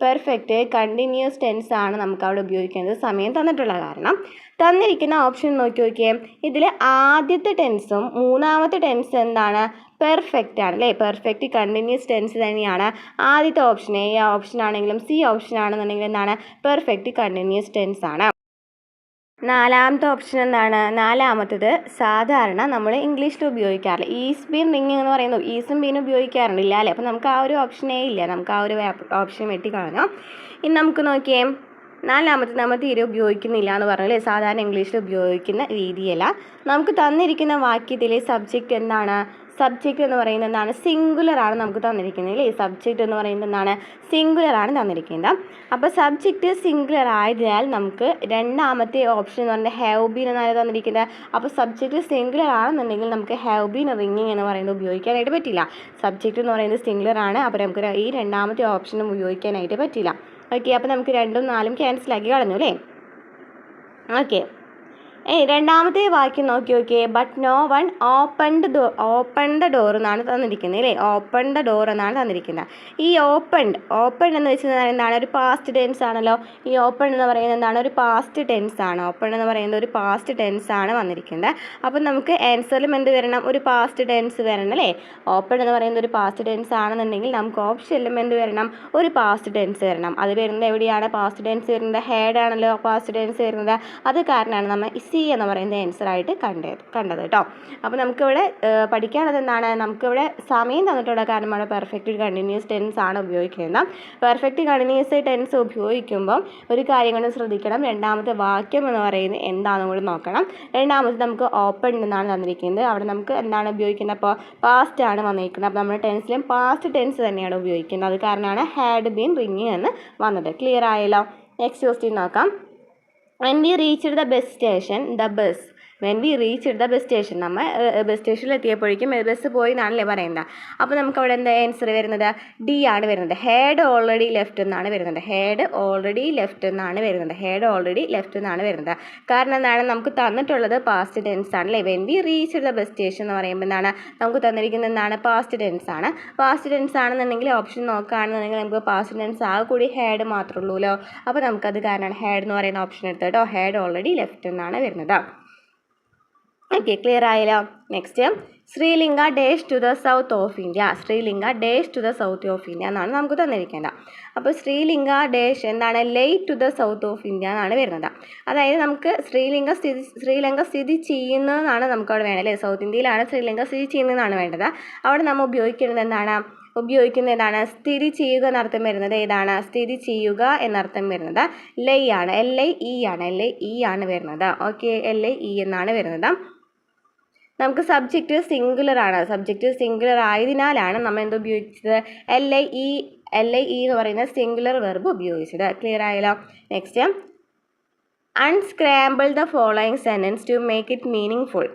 പെർഫെക്റ്റ് കണ്ടിന്യൂസ് ടെൻസ് ആണ് നമുക്ക് അവിടെ ഉപയോഗിക്കുന്നത്, സമയം തന്നിട്ടുള്ള കാരണം. തന്നിരിക്കുന്ന ഓപ്ഷൻ നോക്കിയേ. ഇതിൽ ആദ്യത്തെ ടെൻസും മൂന്നാമത്തെ ടെൻസ് എന്താണ്? പെർഫെക്റ്റ് ആണ് അല്ലേ? പെർഫെക്റ്റ് കണ്ടിന്യൂസ് ടെൻസ് തന്നെയാണ് ആദ്യത്തെ ഓപ്ഷൻ. എ ഓപ്ഷൻ ആണെങ്കിലും സി ഓപ്ഷൻ ആണെന്നുണ്ടെങ്കിൽ എന്താണ്? പെർഫെക്റ്റ് കണ്ടിന്യൂസ് ടെൻസ് ആണ്. നാലാമത്തെ ഓപ്ഷൻ എന്താണ്? നാലാമത്തത് സാധാരണ നമ്മൾ ഇംഗ്ലീഷിൽ ഉപയോഗിക്കാറില്ല. ഈസ് ബീൻ റിങ്ങിങ് എന്ന് പറയുന്നത് ഈസും ബീനും ഉപയോഗിക്കാറുണ്ടില്ല അല്ലേ? അപ്പോൾ നമുക്ക് ആ ഒരു ഓപ്ഷനേ ഇല്ല. നമുക്ക് ആ ഒരു ഓപ്ഷൻ വെട്ടിക്കളഞ്ഞു. ഇനി നമുക്ക് നോക്കിയേ, നാലാമത്തെ നമ്മൾ തീരെ ഉപയോഗിക്കുന്നില്ല എന്ന് പറഞ്ഞാൽ സാധാരണ ഇംഗ്ലീഷിൽ ഉപയോഗിക്കുന്ന രീതിയല്ല. നമുക്ക് തന്നിരിക്കുന്ന വാക്യത്തിലെ സബ്ജക്റ്റ് എന്താണ്? സബ്ജക്റ്റ് എന്ന് പറയുന്നത് എന്താണ്? സിംഗുലർ ആണ് നമുക്ക് തന്നിരിക്കുന്നത് അല്ലേ? സബ്ജക്റ്റ് എന്ന് പറയുന്നത് എന്താണ്? സിംഗുലർ ആണ് തന്നിരിക്കുന്നത്. അപ്പോൾ സബ്ജക്റ്റ് സിംഗുലർ ആയതിനാൽ നമുക്ക് രണ്ടാമത്തെ ഓപ്ഷൻ എന്ന് പറയുന്നത് ഹാവ് ബീൻ എന്നാണ് തന്നിരിക്കുന്നത്. അപ്പോൾ സബ്ജക്റ്റ് സിംഗുലർ ആണെന്നുണ്ടെങ്കിൽ നമുക്ക് ഹാവ് ബീൻ റിങ്ങിങ് എന്ന് പറയുന്നത് ഉപയോഗിക്കാനായിട്ട് പറ്റില്ല. സബ്ജക്റ്റ് എന്ന് പറയുന്നത് സിംഗുലർ ആണ്. അപ്പോൾ നമുക്ക് ഈ രണ്ടാമത്തെ ഓപ്ഷനും ഉപയോഗിക്കാനായിട്ട് പറ്റില്ല. ഓക്കെ, അപ്പോൾ നമുക്ക് 2ഉം 4ഉം ക്യാൻസലാക്കി കളഞ്ഞു അല്ലേ? ഓക്കെ, രണ്ടാമത്തെ വാക്യം നോക്കിയേ. But no one open the door എന്നാണ് തന്നിരിക്കുന്നത് അല്ലേ? ഓപ്പൺ ദ ഡോർ എന്നാണ് തന്നിരിക്കുന്നത്. ഈ ഓപ്പൺ എന്ന് വെച്ചാൽ എന്താണ്? ഒരു പാസ്റ്റ് ടെൻസ് ആണല്ലോ. ഈ ഓപ്പൺ എന്ന് പറയുന്നത് എന്താണ്? ഒരു പാസ്റ്റ് ടെൻസ് ആണ്. ഓപ്പൺ എന്ന് പറയുന്നത് ഒരു പാസ്റ്റ് ടെൻസ് ആണ് വന്നിരിക്കുന്നത്. അപ്പം നമുക്ക് ആൻസറിലും എന്ത് വരണം? ഒരു പാസ്റ്റ് ടെൻസ് വരണം അല്ലേ? ഓപ്പൺ എന്ന് പറയുന്നത് ഒരു പാസ്റ്റ് ടെൻസ് ആണെന്നുണ്ടെങ്കിൽ നമുക്ക് ഓപ്ഷനിലും എന്ത് വരണം? ഒരു പാസ്റ്റ് ടെൻസ് വരണം. അത് വരുന്നത് എവിടെയാണ് പാസ്റ്റ് ടെൻസ് വരുന്നത്? ഹാഡ് ആണല്ലോ പാസ്റ്റ് ടെൻസ് വരുന്നത്. അത് കാരണമാണ് നമ്മൾ സി എന്ന് പറയുന്നത് ആൻസറായിട്ട് കണ്ടത് കേട്ടോ. അപ്പോൾ നമുക്കിവിടെ പഠിക്കാനുള്ളത് എന്താണ്? നമുക്കിവിടെ സമയം തന്നിട്ടുള്ള കാരണമാണ് പെർഫെക്റ്റ് കണ്ടിന്യൂസ് ടെൻസ് ആണ് ഉപയോഗിക്കുന്നത്. പെർഫെക്റ്റ് കണ്ടിന്യൂസ് ടെൻസ് ഉപയോഗിക്കുമ്പോൾ ഒരു കാര്യം കൊണ്ട് ശ്രദ്ധിക്കണം. രണ്ടാമത്തെ വാക്യം എന്ന് പറയുന്നത് എന്താണെന്ന് കൂടി നോക്കണം. രണ്ടാമത് നമുക്ക് ഓപ്പൺ എന്നാണ് തന്നിരിക്കുന്നത്. അവിടെ നമുക്ക് എന്താണ് ഉപയോഗിക്കുന്നത്? അപ്പോൾ പാസ്റ്റ് ആണ് വന്നിരിക്കുന്നത്. അപ്പോൾ നമ്മുടെ ടെൻസിലും പാസ്റ്റ് ടെൻസ് തന്നെയാണ് ഉപയോഗിക്കുന്നത്. അത് കാരണമാണ് ഹാഡ് ബീൻ റിങ്ങിങ് എന്ന് വന്നത്. ക്ലിയർ ആയല്ലോ? നെക്സ്റ്റ് ക്വസ്റ്റ്യൻ നോക്കാം. When we reached the bus station, നമ്മൾ ബസ് സ്റ്റേഷനിൽ എത്തിയപ്പോഴേക്കും ബസ് പോയി എന്നാണല്ലേ പറയുന്നത്. അപ്പോൾ നമുക്ക് അവിടെ എന്താ ആൻസർ വരുന്നത്? ഡി ആണ് വരുന്നത്. ഹാഡ് ഓൾറെഡി ലെഫ്റ്റ് എന്നാണ് വരുന്നത്. ഹാഡ് ഓൾറെഡി ലെഫ്റ്റ് എന്നാണ് വരുന്നത്. കാരണം എന്താണ്? നമുക്ക് തന്നിട്ടുള്ളത് പാസ്റ്റ് ടെൻസ് ആണ് അല്ലേ? When we reached the bus station എന്ന് പറയുമ്പോൾ എന്താണ്? നമുക്ക് തന്നിരിക്കുന്നത് എന്താണ്? പാസ്റ്റ് ടെൻസ് ആണ്. പാസ്റ്റ് ടെൻസ് ആണെന്നുണ്ടെങ്കിൽ ഓപ്ഷൻ നോക്കുകയാണെന്നുണ്ടെങ്കിൽ നമുക്ക് പാസ്റ്റ് ടെൻസ് ആ കൂടി ഹാഡ് മാത്രമേ ഉള്ളൂല്ലോ. അപ്പോൾ നമുക്കത് കാരണമാണ് ഹാഡ് എന്ന് പറയുന്ന ഓപ്ഷൻ എടുത്തത് കേട്ടോ. ഹാഡ് ഓൾറെഡി ലെഫ്റ്റ് എന്നാണ് വരുന്നത്. ഓക്കെ, ക്ലിയർ ആയല്ലോ? Next, Sri Lanka dash to the south of India. Sri Lanka dash to the south of India എന്നാണ് നമുക്ക് തന്നിരിക്കേണ്ടത്. അപ്പോൾ ശ്രീലങ്ക ഡേഷ് എന്താണ്? Lay to the south of India എന്നാണ് വരുന്നത്. അതായത് നമുക്ക് ശ്രീലങ്ക സ്ഥിതി ചെയ്യുന്നതെന്നാണ് നമുക്ക് അവിടെ വേണ്ടത് അല്ലേ? സൗത്ത് ഇന്ത്യയിലാണ് ശ്രീലങ്ക സ്ഥിതി ചെയ്യുന്നതെന്നാണ് വേണ്ടത്. അവിടെ നമ്മൾ ഉപയോഗിക്കുന്നത് എന്താണ്? സ്ഥിതി ചെയ്യുക എന്നർത്ഥം വരുന്നത് ഏതാണ്? സ്ഥിതി ചെയ്യുക എന്നർത്ഥം വരുന്നത് ലൈ ആണ്. LAE ആണ് വരുന്നത്. ഓക്കെ, LAE എന്നാണ് വരുന്നത്. നമുക്ക് സബ്ജക്റ്റ് സിംഗുലർ ആണ്. സബ്ജക്റ്റ് സിംഗുലർ ആയതിനാലാണ് നമ്മൾ എന്ത് ഉപയോഗിച്ചത്? LAE എന്ന് പറയുന്ന സിംഗുലർ വെർബ് ഉപയോഗിച്ചത്. ക്ലിയർ ആയല്ലോ? Next, unscramble the following sentence to make it meaningful.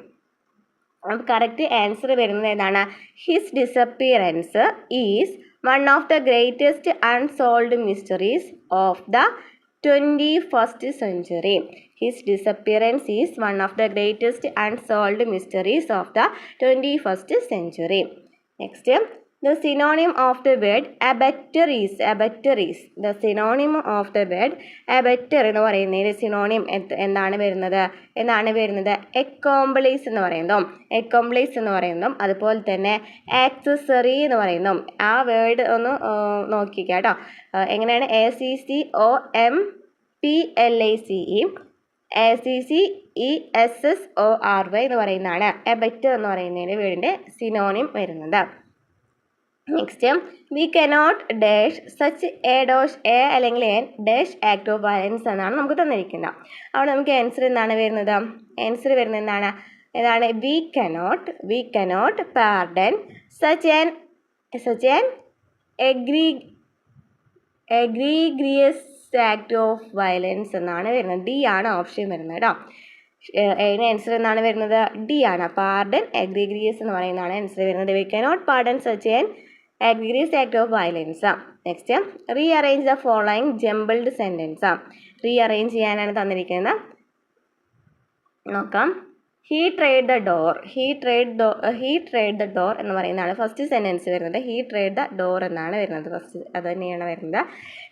അപ്പോൾ കറക്റ്റ് ആൻസർ വരുന്നത് ഏതാണ്? His disappearance is one of the greatest unsolved mysteries of the 21st century. His disappearance is one of the greatest unsolved mysteries of the 21st century. Next, The synonym of the word abetter is the synonym of the word abetter എന്ന് പറയുന്നതിന് synonym എന്താണ് വരുന്നത് accomplice എന്ന് പറയുന്നതും അതുപോലെ തന്നെ accessory എന്ന് പറയുന്നതും ആ വേർഡ് ഒന്ന് നോക്കിക്കുക കേട്ടോ. എങ്ങനെയാണ് ACCOMPLACE എന്ന് പറയുന്നതാണ് abetter എന്ന് പറയുന്നതിൻ്റെ വേർഡിൻ്റെ synonym വരുന്നത്. Next we cannot dash such a അല്ലെങ്കിൽ an dash act of violence എന്നാണ് നമുക്ക് തന്നിരിക്കുന്നത്. അവിടെ നമുക്ക് ആൻസർ എന്താണ് വരുന്നത്? ഏതാണ്? We cannot pardon such an egregious act of violence എന്നാണ് വരുന്നത്. ഡി ആണ് ഓപ്ഷൻ വരുന്നത് കേട്ടോ. അതിന് ആൻസർ എന്നാണ് വരുന്നത്? ഡി ആണ്. പാർഡൻ എഗ്രീഗ്രിയസ് എന്ന് പറയുന്നതാണ് ആൻസർ വരുന്നത്. We cannot pardon such an egregious act of violence. Next rearrange the following jumbled sentence. Rearrange ചെയ്യാനാണ് തന്നിരിക്കുന്നത്. നോക്കാം. ഹീ ട്രേഡ് ദ ഡോർ എന്ന് പറയുന്നതാണ് ഫസ്റ്റ് സെൻറ്റൻസ് വരുന്നത്. ഹീ ട്രേഡ് ദ ഡോർ എന്നാണ് വരുന്നത്. ഫസ്റ്റ് അത് തന്നെയാണ് വരുന്നത്.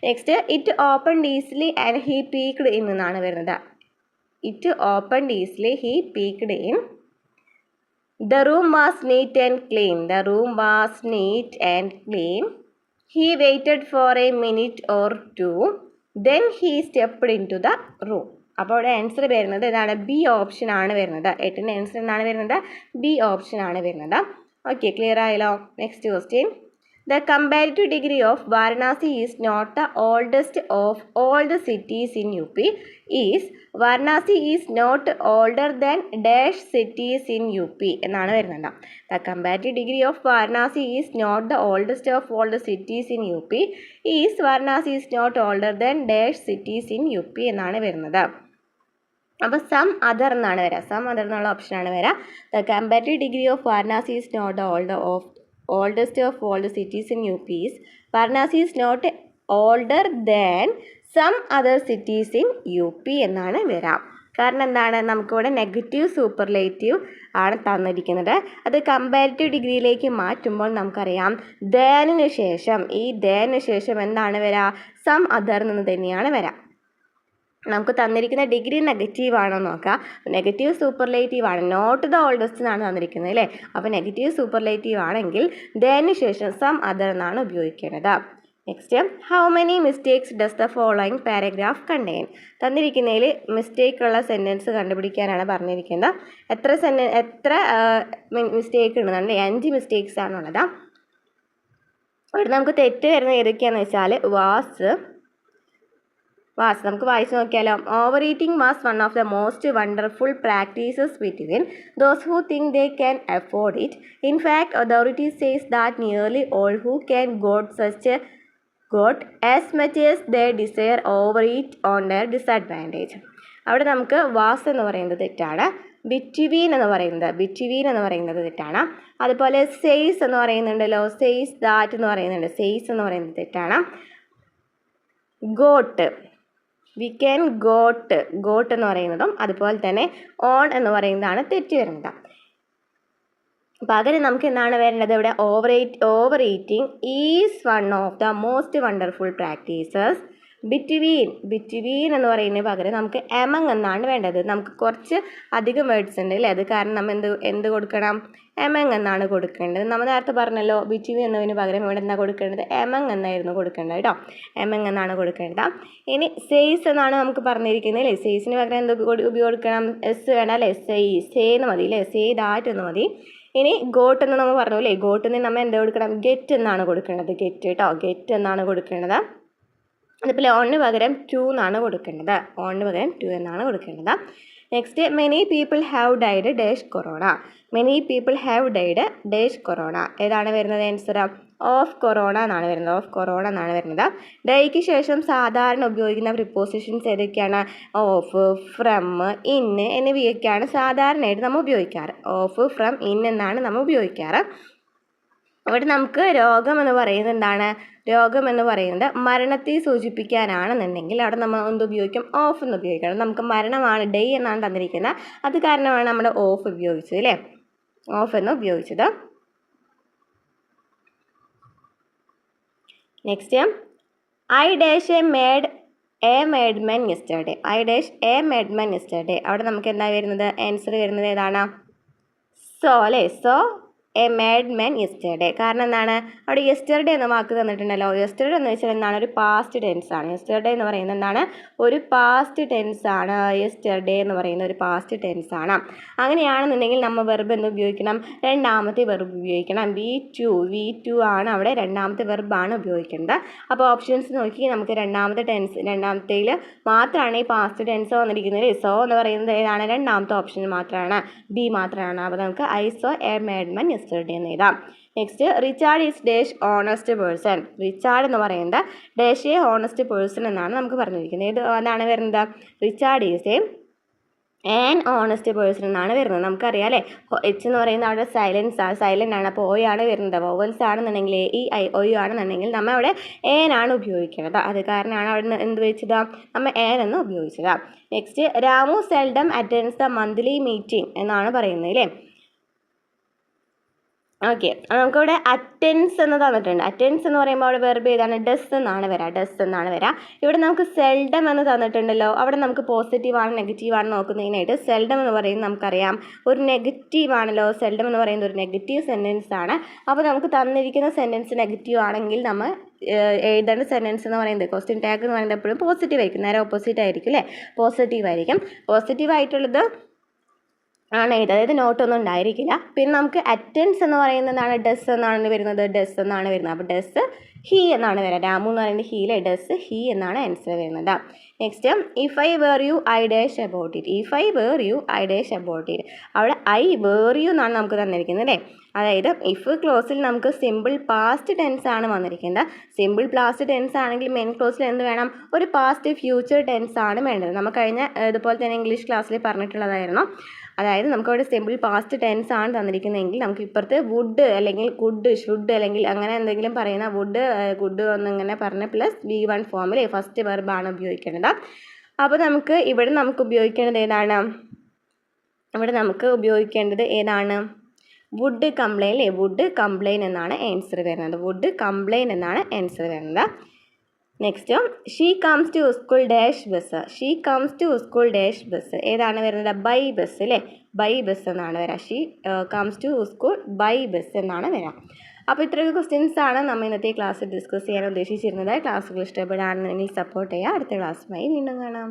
Next it opened easily and he peeked in എന്നാണ് വരുന്നത്. It opened easily he peeked in. The room was neat and clean. He waited for a minute or two. Then he stepped into the room. അപ്പോൾ ഇവിടെ answer വരുന്നത് ഇതാണ്. B option ആണ് വരുന്നത്. 8ന്റെ answer എന്താണ് വരുന്നത്? ബി ഓപ്ഷൻ ആണ് വരുന്നത്. ഓക്കെ, ക്ലിയർ ആയല്ലോ. Next question. The comparative degree of Varanasi is not the oldest of all the cities in UP. Varanasi is not older than dash cities in UP എന്നാണ് വരുന്നത്. The comparative degree of Varanasi is not the oldest of all the cities in UP. Varanasi is not older than dash cities in UP എന്നാണ് വരുന്നത്. അപ്പോൾ some other എന്നാണ് വരിക. Some other എന്നുള്ള ഓപ്ഷനാണ് വരിക. The comparative degree of Varanasi is not the oldest of all the cities in UP. Varanasi is not older than some other cities in UP എന്നാണ് വരാം. കാരണം എന്താണ്? നമുക്കിവിടെ നെഗറ്റീവ് സൂപ്പർലേറ്റീവ് ആണ് തന്നിരിക്കുന്നത്. അത് കമ്പാരിറ്റീവ് ഡിഗ്രിയിലേക്ക് മാറ്റുമ്പോൾ നമുക്കറിയാം ദേനിന് ശേഷം എന്താണ് വരിക? സം അതർ എന്ന് തന്നെയാണ് വരാം. നമുക്ക് തന്നിരിക്കുന്ന ഡിഗ്രി നെഗറ്റീവ് ആണോ നോക്കാം. നെഗറ്റീവ് സൂപ്പർലേറ്റീവ് ആണ്. നോട്ട് ദ ഓൾഡസ്റ്റ് എന്നാണ് തന്നിരിക്കുന്നത് അല്ലേ. അപ്പോൾ നെഗറ്റീവ് സൂപ്പർലേറ്റീവ് ആണെങ്കിൽ ദേന് ശേഷം സം അതർ എന്നാണ് ഉപയോഗിക്കേണ്ടത്. Next, how many mistakes does the following paragraph contain. തന്നിരിക്കുന്നതിൽ മിസ്റ്റേക്ക് ഉള്ള സെൻറ്റൻസ് കണ്ടുപിടിക്കാനാണ് പറഞ്ഞിരിക്കുന്നത്. എത്ര മിസ്റ്റേക്ക് ഉണ്ടെന്നുണ്ട്? 5 മിസ്റ്റേക്സ് ആണുള്ളത്. ഇവിടെ നമുക്ക് തെറ്റ് വരുന്നത് ഏതൊക്കെയാണെന്ന് വെച്ചാൽ വാസ് നമുക്ക് വായിച്ച് നോക്കിയാലോ. Over eating was one of the most wonderful practices between those who think they can afford it. In fact authorities says that nearly all who can got as much as they desire overeat on their disadvantage. അവിടെ നമുക്ക് was എന്ന് പറയുന്നത് തെറ്റാണ്. Between എന്ന് പറയുന്നത് തെറ്റാണ്. അതുപോലെ says എന്ന് പറയുന്നുണ്ടല്ലോ, സെയ്സ് ദാറ്റ് എന്ന് പറയുന്നുണ്ട്. സെയ്സ് എന്ന് പറയുന്നത് തെറ്റാണ്. ഗോട്ട് എന്ന് പറയുന്നതും അതുപോലെ തന്നെ ഓൺ എന്ന് പറയുന്നതാണ് തെറ്റ് വരുന്നത്. പകരം നമുക്ക് എന്താണ് വരേണ്ടത്? ഇവിടെ over eating is one of the most wonderful practices. Between എന്ന് പറയുന്നതിന് പകരം നമുക്ക് എമങ് എന്നാണ് വേണ്ടത്. നമുക്ക് കുറച്ച് അധികം വേർഡ്സ് ഉണ്ട് അല്ലേ. അത് കാരണം നമ്മൾ എന്ത് കൊടുക്കണം? എമങ് എന്നാണ് കൊടുക്കേണ്ടത്. നമ്മൾ നേരത്തെ പറഞ്ഞല്ലോ ബിറ്റ്വീൻ എന്നതിന് പകരം ഇവിടെ എന്താ കൊടുക്കേണ്ടത്? എമങ് എന്നായിരുന്നു കൊടുക്കേണ്ടത് കേട്ടോ. എമങ് എന്നാണ് കൊടുക്കേണ്ടത്. ഇനി സെയ്സ് എന്നാണ് നമുക്ക് പറഞ്ഞിരിക്കുന്നത് അല്ലേ. സെയ്സിന് പകരം എന്ത് ഉപയോഗിക്കണം? എസ് വേണം അല്ലേ. സേന്ന് മതി അല്ലേ. സേ ദാറ്റ് എന്ന് മതി. ഇനി ഗോട്ട് എന്ന് നമ്മൾ പറഞ്ഞു അല്ലേ. ഗോട്ടിന് നമ്മൾ എന്താ കൊടുക്കണം? ഗെറ്റ് എന്നാണ് കൊടുക്കേണ്ടത്. ഗെറ്റ് എന്നാണ് കൊടുക്കേണ്ടത്. അതുപോലെ ഓണിന് പകരം ടു എന്നാണ് കൊടുക്കേണ്ടത്. Next, many people have died dash corona. ഏതാണ് വരുന്നത് ആൻസർ? ഓഫ് കൊറോണ എന്നാണ് വരുന്നത്. ഡൈക്ക് ശേഷം സാധാരണ ഉപയോഗിക്കുന്ന പ്രിപ്പോസിഷൻസ് ഏതൊക്കെയാണ്? ഓഫ്, ഫ്രം, ഇൻ എന്നിവയൊക്കെയാണ് സാധാരണയായിട്ട് നമ്മൾ ഉപയോഗിക്കാറ്. ഓഫ്, ഫ്രം, ഇൻ എന്നാണ് നമ്മൾ ഉപയോഗിക്കാറ്. അവിടെ നമുക്ക് രോഗം എന്ന് പറയുന്നത് മരണത്തെ സൂചിപ്പിക്കാനാണെന്നുണ്ടെങ്കിൽ അവിടെ നമ്മൾ എന്ത് ഉപയോഗിക്കും? ഓഫ് എന്ന് ഉപയോഗിക്കണം. നമുക്ക് മരണമാണ്, ഡേ എന്നാണ് തന്നിരിക്കുന്നത്. അത് കാരണമാണ് നമ്മൾ ഓഫ് ഉപയോഗിച്ചത് അല്ലേ. ഓഫ് എന്ന് ഉപയോഗിച്ചത്. Next I dash a madman yesterday. I dash a madman yesterday. അവിടെ നമുക്ക് എന്താ വരുന്നത്? ആൻസർ വരുന്നത് ഏതാണ്? സോ അല്ലേ? Saw a madman yesterday. കാരണം എന്താണ്? അവിടെ യെസ്റ്റർഡേ എന്ന വാക്ക് തന്നിട്ടുണ്ടല്ലോ. യെസ്റ്റർഡേ എന്ന് വെച്ചാൽ എന്താണ്? ഒരു പാസ്റ്റ് ടെൻസ് ആണ്. യെസ്റ്റർഡേ എന്ന് പറയുന്നത് എന്താണ്? ഒരു പാസ്റ്റ് ടെൻസ് ആണ്. യെസ്റ്റർഡേ എന്ന് പറയുന്ന ഒരു പാസ്റ്റ് ടെൻസ് ആണ്. അങ്ങനെയാണെന്നുണ്ടെങ്കിൽ നമ്മൾ വെർബ് എന്ന് ഉപയോഗിക്കണം? രണ്ടാമത്തെ വെർബ് ഉപയോഗിക്കണം. വി ടു ആണ് അവിടെ രണ്ടാമത്തെ വെർബാണ് ഉപയോഗിക്കേണ്ടത്. അപ്പോൾ ഓപ്ഷൻസ് നോക്കി നമുക്ക് രണ്ടാമത്തേൽ മാത്രമാണ് ഈ പാസ്റ്റ് ടെൻസ് വന്നിരിക്കുന്നത്. സോ എന്ന് പറയുന്നത് ഏതാണ്? രണ്ടാമത്തെ ഓപ്ഷൻ മാത്രമാണ്, ബി മാത്രമാണ്. അപ്പോൾ നമുക്ക് I so a madman yesterday എന്ന് എഴുതാം. Next Richard is dash honest person. Richard എന്ന് പറയുന്നത് ഡാഷ് എ ഓണസ്റ്റ് പേഴ്സൺ എന്നാണ് നമുക്ക് പറഞ്ഞിരിക്കുന്നത്. അതാണ് വരുന്നത്? Richard is A an honest person എന്നാണ് വരുന്നത്. നമുക്കറിയാം അല്ലേ? എച്ച് എന്ന് പറയുന്നത് അവിടെ സൈലൻ്റ് ആണ്. അപ്പോൾ ഒ ആണ് വരുന്നത്. വോവൽസ് ആണെന്നുണ്ടെങ്കിൽ A E I O U ആണെന്നുണ്ടെങ്കിൽ നമ്മൾ അവിടെ ഏനാണ് ഉപയോഗിക്കുന്നത്. അത് കാരണമാണ് അവിടെ എന്ത് വെച്ചത്? നമ്മൾ ഏൻ എന്ന് ഉപയോഗിച്ചത്. Next Ramu seldom attends the monthly meeting എന്നാണ് പറയുന്നത് അല്ലേ? ഓക്കെ, നമുക്കിവിടെ അറ്റൻസ് എന്ന് തന്നിട്ടുണ്ട്. അറ്റൻസ് എന്ന് പറയുമ്പോൾ അവിടെ വെർബ് ഏതാണ്? ഡസ് എന്നാണ് വരിക. ഇവിടെ നമുക്ക് സെൽഡം എന്ന് തന്നിട്ടുണ്ടല്ലോ. അവിടെ നമുക്ക് പോസിറ്റീവ് ആണ് നെഗറ്റീവ് ആണ് നോക്കുന്നതിനായിട്ട് സെൽഡം എന്ന് പറയുന്നത് നമുക്കറിയാം ഒരു നെഗറ്റീവ് ആണല്ലോ. സെൽഡം എന്ന് പറയുന്നത് ഒരു നെഗറ്റീവ് സെൻറ്റൻസ് ആണ്. അപ്പോൾ നമുക്ക് തന്നിരിക്കുന്ന സെൻറ്റൻസ് നെഗറ്റീവ് ആണെങ്കിൽ നമ്മൾ എഴുതേണ്ട സെൻറ്റൻസ് എന്ന് പറയുന്നത് ക്വസ്റ്റ്യൻ ടാഗ് എന്ന് പറയുന്നത് എപ്പോഴും പോസിറ്റീവ് ആയിരിക്കും. നേരെ ഓപ്പോസിറ്റ് ആയിരിക്കും അല്ലേ? പോസിറ്റീവ് ആയിരിക്കും. പോസിറ്റീവ് ആയിട്ടുള്ളത് ആണ് എഴുതുക. അതായത് നോട്ടൊന്നും ഉണ്ടായിരിക്കില്ല. പിന്നെ നമുക്ക് അറ്റൻസ് എന്ന് പറയുന്നതാണ് ഡസ് എന്നാണ് വരുന്നത്. അപ്പോൾ ഡസ് ഹി എന്നാണ് വരിക. രാമു എന്ന് പറയുന്നത് ഹീലെ, ഡസ് ഹി എന്നാണ് ആൻസർ വരുന്നത്. Next if I were you I dash about it. അവിടെ ഐ വേർ യു എന്നാണ് നമുക്ക് തന്നിരിക്കുന്നത് അല്ലേ? അതായത് ഇഫ് ക്ലോസിൽ നമുക്ക് സിമ്പിൾ പാസ്റ്റ് ടെൻസ് ആണ് വന്നിരിക്കുന്നത്. സിമ്പിൾ പാസ്റ്റ് ടെൻസ് ആണെങ്കിൽ മെയിൻ ക്ലോസിൽ എന്ത് വേണം? ഒരു പാസ്റ്റ് ഫ്യൂച്ചർ ടെൻസ് ആണ് വേണ്ടത്. നമ്മൾ കഴിഞ്ഞ ഇതുപോലെ തന്നെ ഇംഗ്ലീഷ് ക്ലാസ്സിൽ പറഞ്ഞിട്ടുള്ളതായിരുന്നു. അതായത് നമുക്കവിടെ സിമ്പിൾ പാസ്റ്റ് ടെൻസ് ആണ് തന്നിരിക്കുന്നതെങ്കിൽ നമുക്ക് ഇപ്പുറത്ത് വുഡ് അല്ലെങ്കിൽ കുഡ് ഷുഡ് അല്ലെങ്കിൽ അങ്ങനെ എന്തെങ്കിലും പറയുന്ന ഗുഡ് എന്നിങ്ങനെ പറഞ്ഞ പ്ലസ് V1 ഫോമിൽ ഫസ്റ്റ് വെർബാണ് ഉപയോഗിക്കേണ്ടത്. അപ്പോൾ ഇവിടെ നമുക്ക് ഉപയോഗിക്കേണ്ടത് ഏതാണ്? വുഡ് കംപ്ലെയിൻ എന്നാണ് ആൻസർ വരുന്നത്. Next she comes to school dash bus. ഏതാണ് വരുന്നത്? ബൈ ബസ് അല്ലേ? ബൈ ബസ് എന്നാണ് വരിക. She comes to school by bus എന്നാണ് വരിക. അപ്പോൾ ഇത്രയൊക്കെ ക്വസ്റ്റ്യൻസ് ആണ് നമ്മൾ ഇന്നത്തെ ക്ലാസ്സിൽ ഡിസ്കസ് ചെയ്യാൻ ഉദ്ദേശിച്ചിരുന്നത്. ക്ലാസ്സുകൾ ഇഷ്ടപ്പെടുകയാണെന്നുണ്ടെങ്കിൽ സപ്പോർട്ട് ചെയ്യുക. അടുത്ത ക്ലാസ്സുമായി വീണ്ടും കാണാം.